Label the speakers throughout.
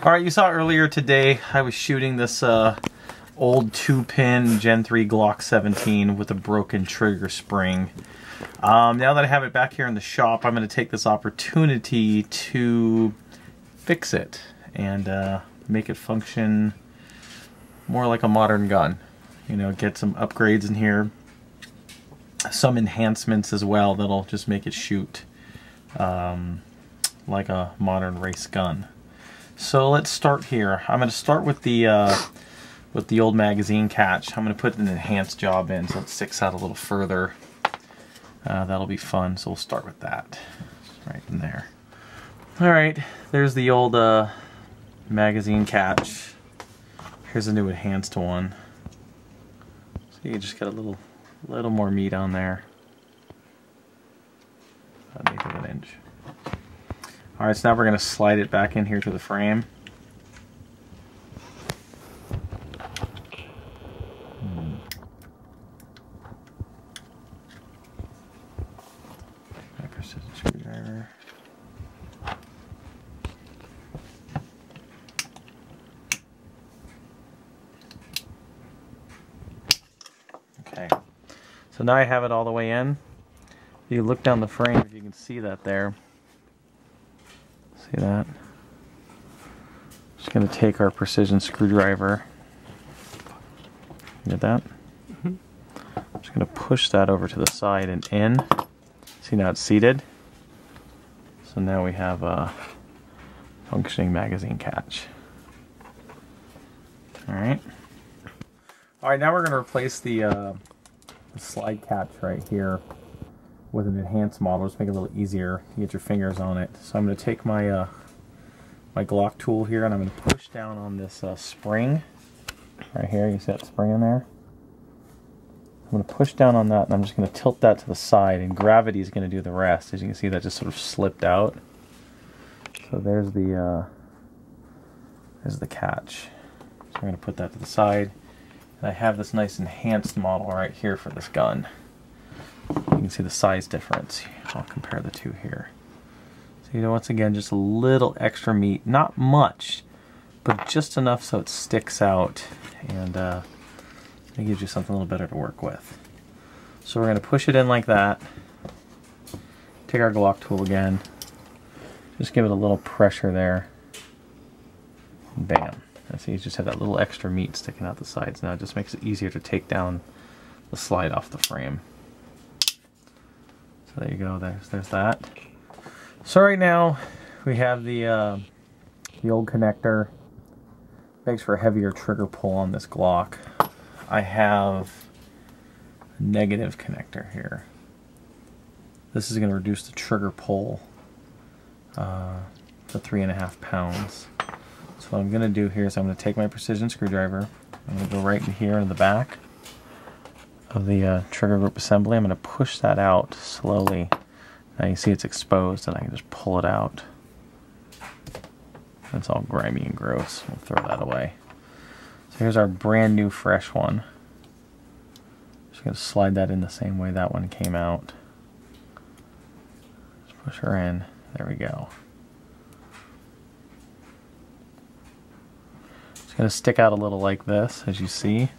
Speaker 1: Alright, you saw earlier today I was shooting this old 2-pin Gen 3 Glock 17 with a broken trigger spring. Now that I have it back here in the shop, I'm going to take this opportunity to fix it and make it function more like a modern gun. You know, get some upgrades in here, some enhancements as well that'll just make it shoot like a modern race gun. So let's start here. I'm going to start with the old magazine catch. I'm going to put an enhanced job in so it sticks out a little further. That'll be fun, so we'll start with that right in there. Alright, there's the old magazine catch. Here's a new enhanced one. So you just get a little more meat on there. About an eighth of an inch. Alright, so now we're going to slide it back in here to the frame. My precision screwdriver. Okay, so now I have it all the way in. If you look down the frame, if you can see that there. See that? Just going to take our precision screwdriver. Get that? I'm just going to push that over to the side and in. See, now it's seated. So now we have a functioning magazine catch. Alright. Alright, now we're going to replace the slide catch right here with an enhanced model, just make it a little easier to get your fingers on it. So I'm going to take my my Glock tool here and I'm going to push down on this spring right here. You see that spring in there? I'm going to push down on that and I'm just going to tilt that to the side, and gravity is going to do the rest. As you can see, that just sort of slipped out. So there's the catch. So I'm going to put that to the side, and I have this nice enhanced model right here for this gun. You can see the size difference. I'll compare the two here. So, you know, once again, just a little extra meat. Not much, but just enough so it sticks out and it gives you something a little better to work with. So we're going to push it in like that. Take our Glock tool again. Just give it a little pressure there. And bam. And so you just have that little extra meat sticking out the sides. Now it just makes it easier to take down the slide off the frame. So there you go, there's that. So right now we have the old connector. Makes for a heavier trigger pull on this Glock. I have a negative connector here. This is going to reduce the trigger pull to 3.5 pounds. So what I'm going to do here is I'm going to take my precision screwdriver. I'm going to go right in here in the back of the trigger group assembly. I'm going to push that out slowly. Now you see it's exposed and I can just pull it out. It's all grimy and gross. We'll throw that away. So here's our brand new fresh one. Just going to slide that in the same way that one came out. Just push her in. There we go. It's going to stick out a little like this, as you see.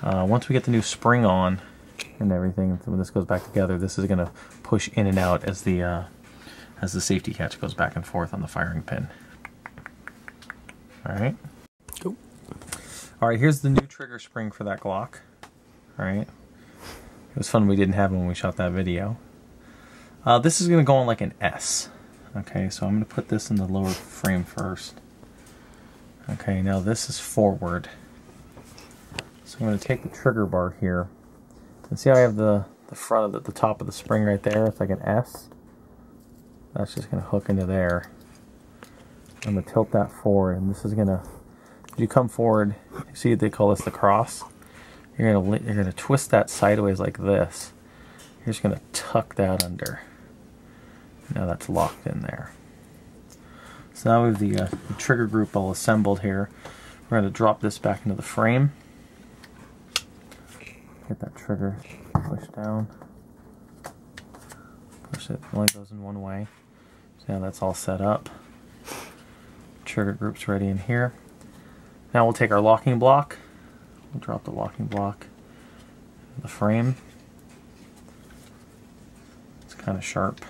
Speaker 1: Once we get the new spring on and everything, when this goes back together, this is going to push in and out as the safety catch goes back and forth on the firing pin. Alright. Cool. Alright, here's the new trigger spring for that Glock. Alright. It was fun we didn't have it when we shot that video. This is going to go on like an S. Okay, so I'm going to put this in the lower frame first. Okay, now this is forward. So I'm going to take the trigger bar here, and see how I have the front of the top of the spring right there? It's like an S. That's just going to hook into there. I'm going to tilt that forward, and this is going to, as you come forward, you see they call this the cross. You're going to twist that sideways like this. You're just going to tuck that under. Now that's locked in there. So now we have the trigger group all assembled here. We're going to drop this back into the frame. Get that trigger pushed down. Push it, it only goes in one way. So now that's all set up. trigger group's ready in here. Now we'll take our locking block. We'll drop the locking block in the frame. It's kind of sharp.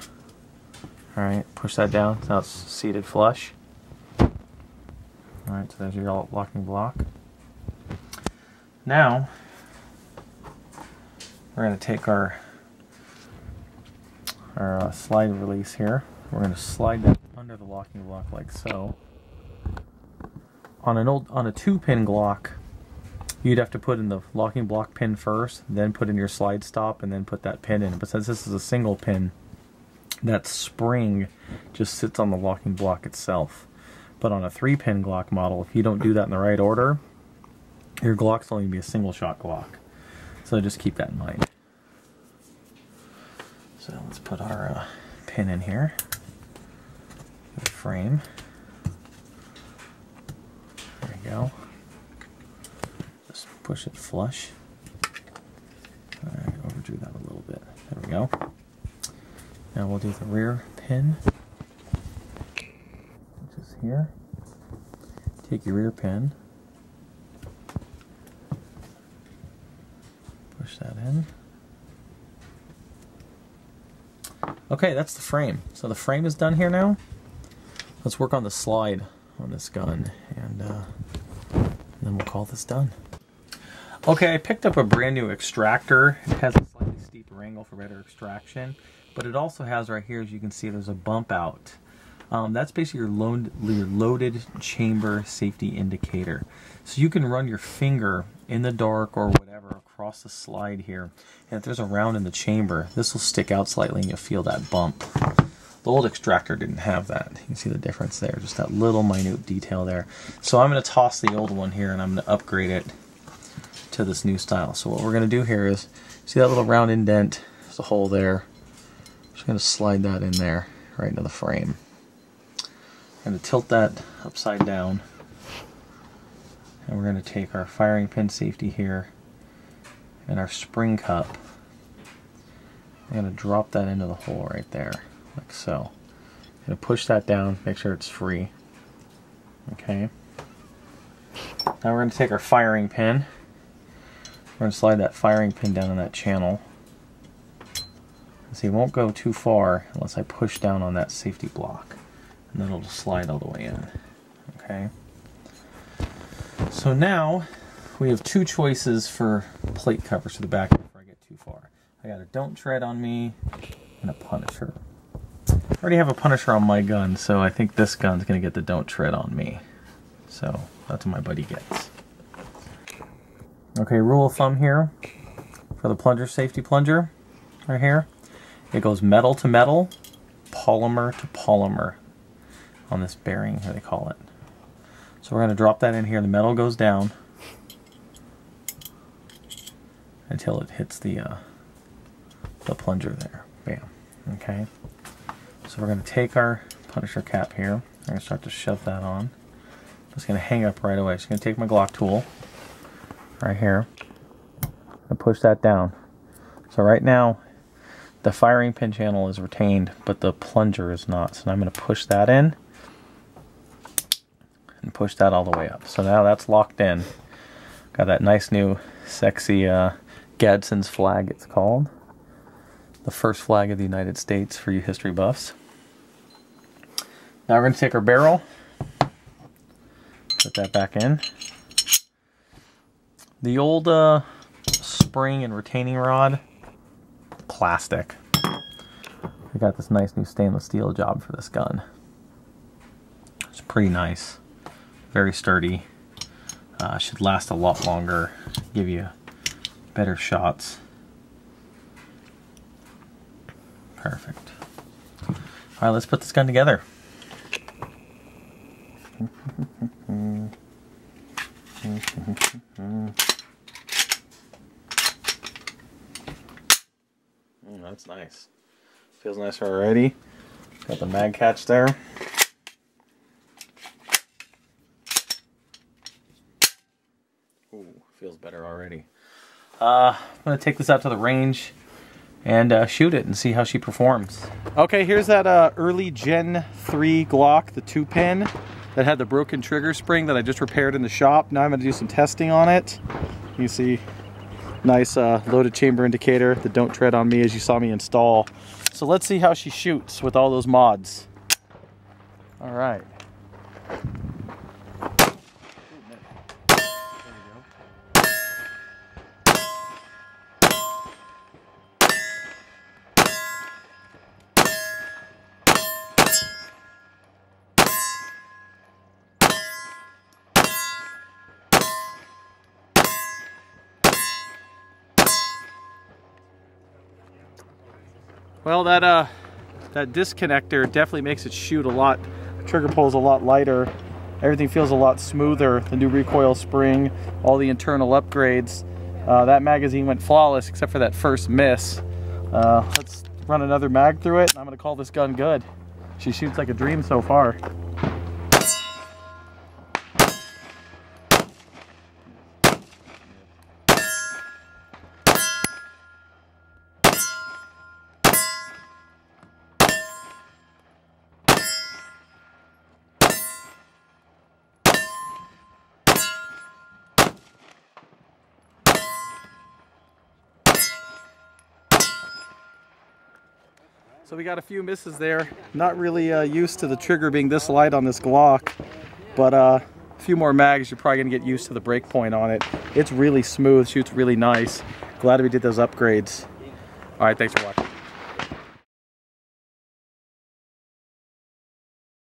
Speaker 1: Alright, push that down. Now it's seated flush. Alright, so there's your locking block. Now, we're going to take our slide release here. We're going to slide that under the locking block like so. On a 2-pin Glock, you'd have to put in the locking block pin first, then put in your slide stop, and then put that pin in. But since this is a single pin, that spring just sits on the locking block itself. But on a 3-pin Glock model, if you don't do that in the right order, your Glock's only going to be a single shot Glock. So just keep that in mind. So let's put our pin in here. The frame. There we go. Just push it flush. Alright, overdrew that a little bit. There we go. Now we'll do the rear pin, which is here. Take your rear pin, push that in. Okay, that's the frame. So the frame is done here now. Let's work on the slide on this gun, and then we'll call this done. Okay, I picked up a brand new extractor. It has a slightly steeper angle for better extraction. But it also has right here, as you can see, there's a bump out. That's basically your loaded chamber safety indicator. So you can run your finger in the dark or whatever across the slide here. And if there's a round in the chamber, this will stick out slightly and you'll feel that bump. The old extractor didn't have that. You can see the difference there, just that little minute detail there. So I'm going to toss the old one here and I'm going to upgrade it to this new style. So what we're going to do here is, see that little round indent? There's a hole there. Just going to slide that in there, right into the frame. I'm going to tilt that upside down. And we're going to take our firing pin safety here and our spring cup. I'm going to drop that into the hole right there, like so. I'm going to push that down, make sure it's free. Okay. Now we're going to take our firing pin. We're going to slide that firing pin down in that channel. See, it won't go too far unless I push down on that safety block. And then it'll just slide all the way in. Okay. So now we have two choices for plate covers for the back before I get too far. I got a Don't Tread on me and a Punisher. I already have a Punisher on my gun, so I think this gun's going to get the Don't Tread on me. So that's what my buddy gets. Okay, rule of thumb here for the plunger, safety plunger right here. It goes metal to metal, polymer to polymer on this bearing, here they call it. So we're going to drop that in here. The metal goes down until it hits the plunger there. Bam. Okay. So we're going to take our Punisher cap here. I'm going to start to shove that on. I'm just going to hang up right away. So I'm going to take my Glock tool right here and push that down. So right now, the firing pin channel is retained, but the plunger is not. So now I'm going to push that in and push that all the way up. So now that's locked in. Got that nice new sexy Gadsden's flag, it's called. The first flag of the United States for you history buffs. Now we're going to take our barrel, put that back in. The old spring and retaining rod, plastic. I got this nice new stainless steel job for this gun. It's pretty nice, very sturdy. Should last a lot longer, give you better shots. Perfect. All right, let's put this gun together. That's nice. Feels nicer already. Got the mag catch there. Ooh, feels better already. I'm going to take this out to the range and shoot it and see how she performs. Okay, here's that early Gen 3 Glock, the 2-pin.
Speaker 2: that had the broken trigger spring that I just repaired in the shop. Now I'm going to do some testing on it. You see, nice loaded chamber indicator, the don't tread on me, as you saw me install. So let's see how she shoots with all those mods. All right. Well, that disconnector definitely makes it shoot a lot. The trigger pull's a lot lighter. Everything feels a lot smoother. The new recoil spring, all the internal upgrades. That magazine went flawless except for that first miss. Let's run another mag through it, and I'm gonna call this gun good. She shoots like a dream so far. So we got a few misses there. Not really used to the trigger being this light on this Glock, but a few more mags, you're probably gonna get used to the break point on it. It's really smooth, shoots really nice. Glad we did those upgrades. All right, thanks for watching.